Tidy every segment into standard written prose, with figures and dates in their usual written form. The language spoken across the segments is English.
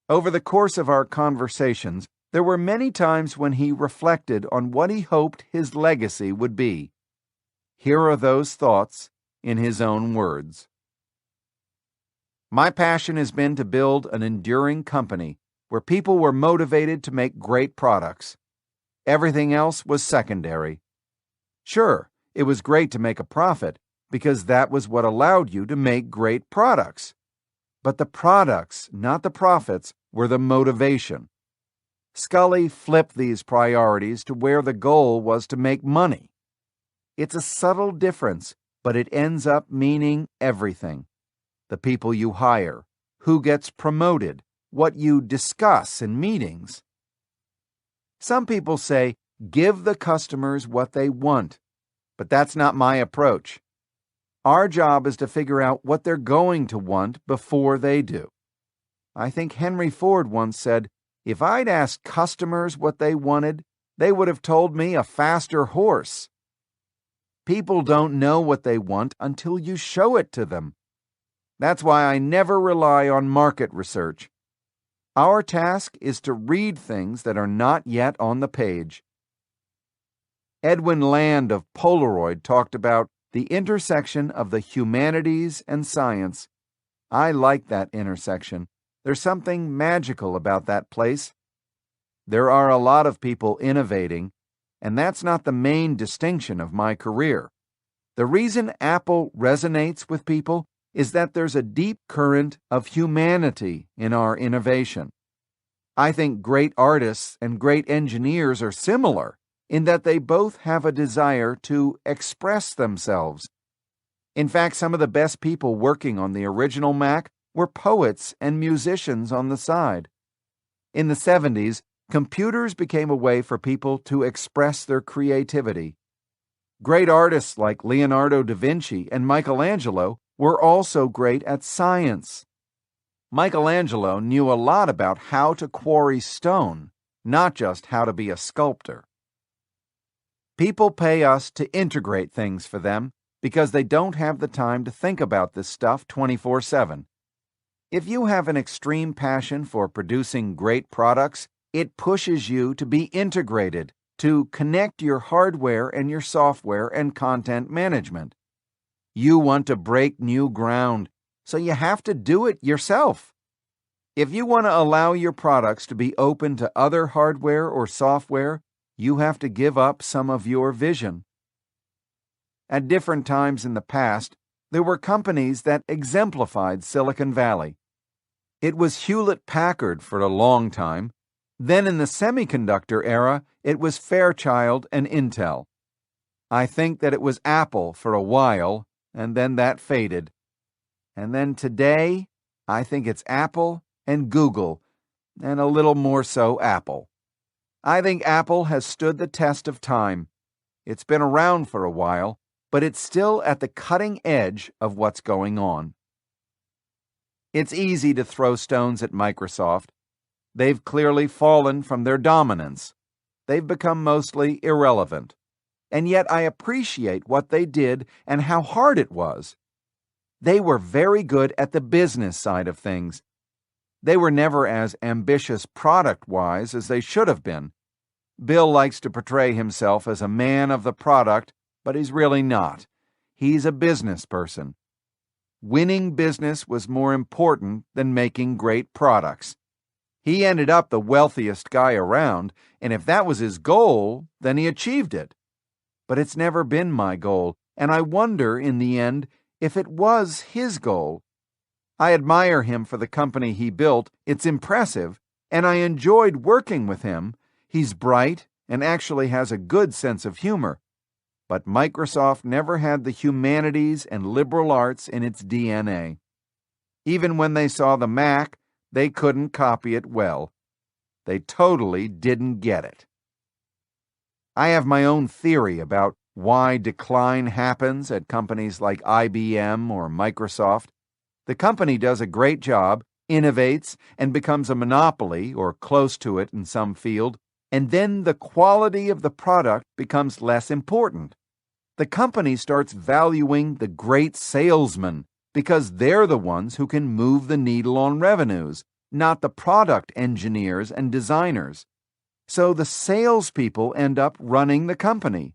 Over the course of our conversations, there were many times when he reflected on what he hoped his legacy would be. Here are those thoughts in his own words. My passion has been to build an enduring company where people were motivated to make great products. Everything else was secondary. Sure, it was great to make a profit because that was what allowed you to make great products. But the products, not the profits, were the motivation. Scully flipped these priorities to where the goal was to make money. It's a subtle difference, but it ends up meaning everything. The people you hire, who gets promoted, what you discuss in meetings. Some people say, give the customers what they want, but that's not my approach. Our job is to figure out what they're going to want before they do. I think Henry Ford once said, if I'd asked customers what they wanted, they would have told me a faster horse. People don't know what they want until you show it to them. That's why I never rely on market research. Our task is to read things that are not yet on the page. Edwin Land of Polaroid talked about the intersection of the humanities and science. I like that intersection. There's something magical about that place. There are a lot of people innovating, and that's not the main distinction of my career. The reason Apple resonates with people is that there's a deep current of humanity in our innovation. I think great artists and great engineers are similar in that they both have a desire to express themselves. In fact, some of the best people working on the original Mac were poets and musicians on the side. In the 70s, computers became a way for people to express their creativity. Great artists like Leonardo da Vinci and Michelangelo were also great at science. Michelangelo knew a lot about how to quarry stone, not just how to be a sculptor. People pay us to integrate things for them because they don't have the time to think about this stuff 24/7. If you have an extreme passion for producing great products, it pushes you to be integrated, to connect your hardware and your software and content management. You want to break new ground, so you have to do it yourself. If you want to allow your products to be open to other hardware or software, you have to give up some of your vision. At different times in the past, there were companies that exemplified Silicon Valley. It was Hewlett-Packard for a long time. Then in the semiconductor era, it was Fairchild and Intel. I think that it was Apple for a while, and then that faded. And then today, I think it's Apple and Google, and a little more so Apple. I think Apple has stood the test of time. It's been around for a while, but it's still at the cutting edge of what's going on. It's easy to throw stones at Microsoft. They've clearly fallen from their dominance. They've become mostly irrelevant. And yet I appreciate what they did and how hard it was. They were very good at the business side of things. They were never as ambitious product-wise as they should have been. Bill likes to portray himself as a man of the product, but he's really not. He's a business person. Winning business was more important than making great products. He ended up the wealthiest guy around, and if that was his goal, then he achieved it. But it's never been my goal, and I wonder, in the end, if it was his goal. I admire him for the company he built. It's impressive, and I enjoyed working with him. He's bright and actually has a good sense of humor. But Microsoft never had the humanities and liberal arts in its DNA. Even when they saw the Mac, they couldn't copy it well. They totally didn't get it. I have my own theory about why decline happens at companies like IBM or Microsoft. The company does a great job, innovates, and becomes a monopoly or close to it in some field, and then the quality of the product becomes less important. The company starts valuing the great salesman because they're the ones who can move the needle on revenues, not the product engineers and designers. So the salespeople end up running the company.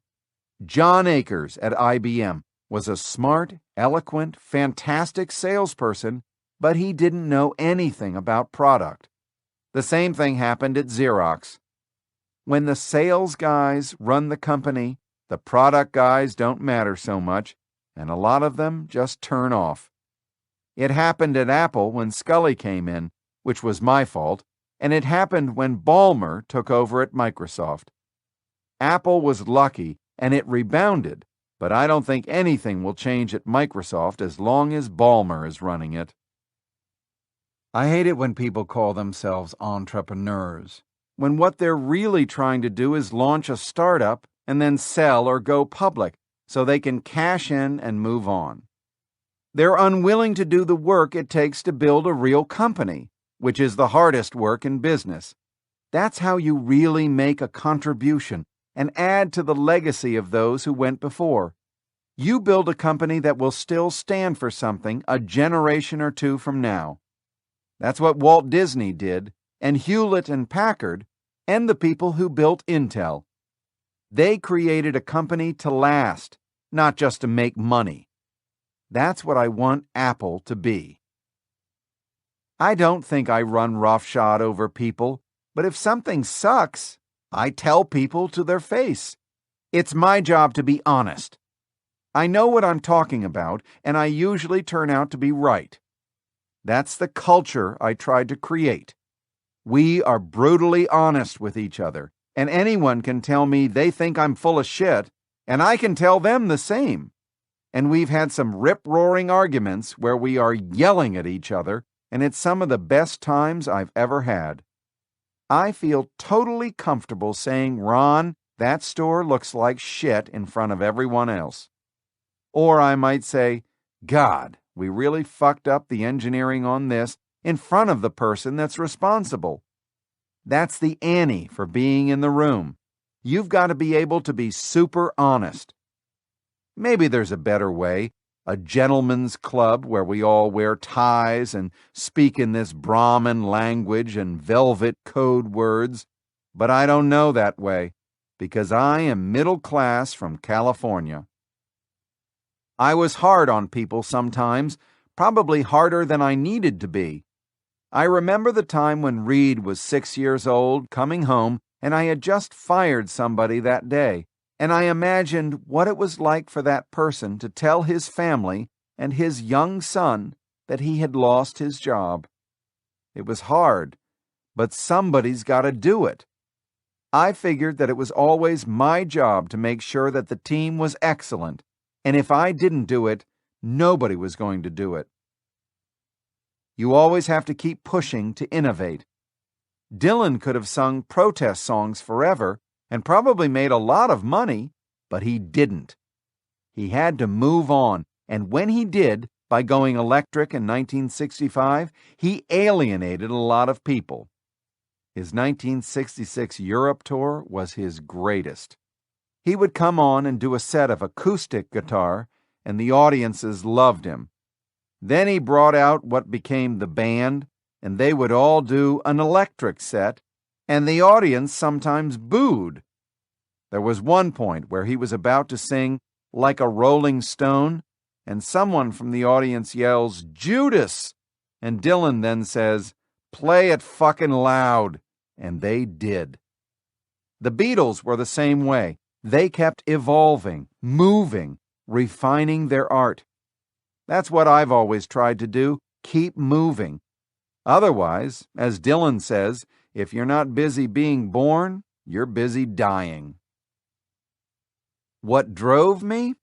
John Akers at IBM was a smart, eloquent, fantastic salesperson, but he didn't know anything about product. The same thing happened at Xerox. When the sales guys run the company, the product guys don't matter so much, and a lot of them just turn off. It happened at Apple when Scully came in, which was my fault, and it happened when Ballmer took over at Microsoft. Apple was lucky, and it rebounded, but I don't think anything will change at Microsoft as long as Ballmer is running it. I hate it when people call themselves entrepreneurs, when what they're really trying to do is launch a startup and then sell or go public so they can cash in and move on. They're unwilling to do the work it takes to build a real company, which is the hardest work in business. That's how you really make a contribution and add to the legacy of those who went before. You build a company that will still stand for something a generation or two from now. That's what Walt Disney did, and Hewlett and Packard, and the people who built Intel. They created a company to last, not just to make money. That's what I want Apple to be. I don't think I run roughshod over people, but if something sucks, I tell people to their face. It's my job to be honest. I know what I'm talking about, and I usually turn out to be right. That's the culture I tried to create. We are brutally honest with each other, and anyone can tell me they think I'm full of shit, and I can tell them the same. And we've had some rip-roaring arguments where we are yelling at each other, and it's some of the best times I've ever had. I feel totally comfortable saying, Ron, that store looks like shit in front of everyone else. Or I might say, God, we really fucked up the engineering on this in front of the person that's responsible. That's the ante for being in the room. You've got to be able to be super honest. Maybe there's a better way, a gentleman's club where we all wear ties and speak in this Brahmin language and velvet code words, but I don't know that way because I am middle class from California. I was hard on people sometimes, probably harder than I needed to be. I remember the time when Reed was 6 years old, coming home, and I had just fired somebody that day, and I imagined what it was like for that person to tell his family and his young son that he had lost his job. It was hard, but somebody's got to do it. I figured that it was always my job to make sure that the team was excellent, and if I didn't do it, nobody was going to do it. You always have to keep pushing to innovate. Dylan could have sung protest songs forever and probably made a lot of money, but he didn't. He had to move on, and when he did, by going electric in 1965, he alienated a lot of people. His 1966 Europe tour was his greatest. He would come on and do a set of acoustic guitar, and the audiences loved him. Then he brought out what became the band, and they would all do an electric set, and the audience sometimes booed. There was one point where he was about to sing Like a Rolling Stone, and someone from the audience yells, Judas! And Dylan then says, play it fucking loud, and they did. The Beatles were the same way. They kept evolving, moving, refining their art. That's what I've always tried to do, keep moving. Otherwise, as Dylan says, if you're not busy being born, you're busy dying. What drove me?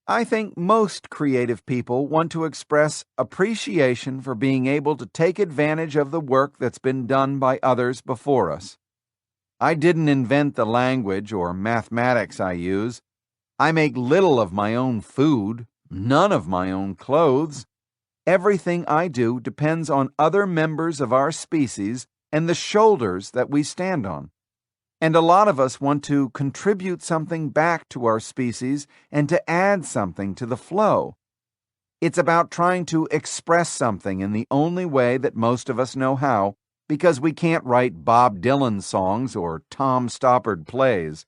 I think most creative people want to express appreciation for being able to take advantage of the work that's been done by others before us. I didn't invent the language or mathematics I use. I make little of my own food, none of my own clothes. Everything I do depends on other members of our species and the shoulders that we stand on. And a lot of us want to contribute something back to our species and to add something to the flow. It's about trying to express something in the only way that most of us know how, because we can't write Bob Dylan songs or Tom Stoppard plays.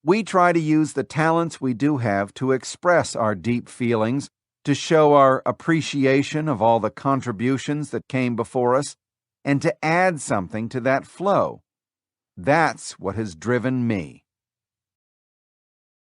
We try to use the talents we do have to express our deep feelings, to show our appreciation of all the contributions that came before us, and to add something to that flow. That's what has driven me.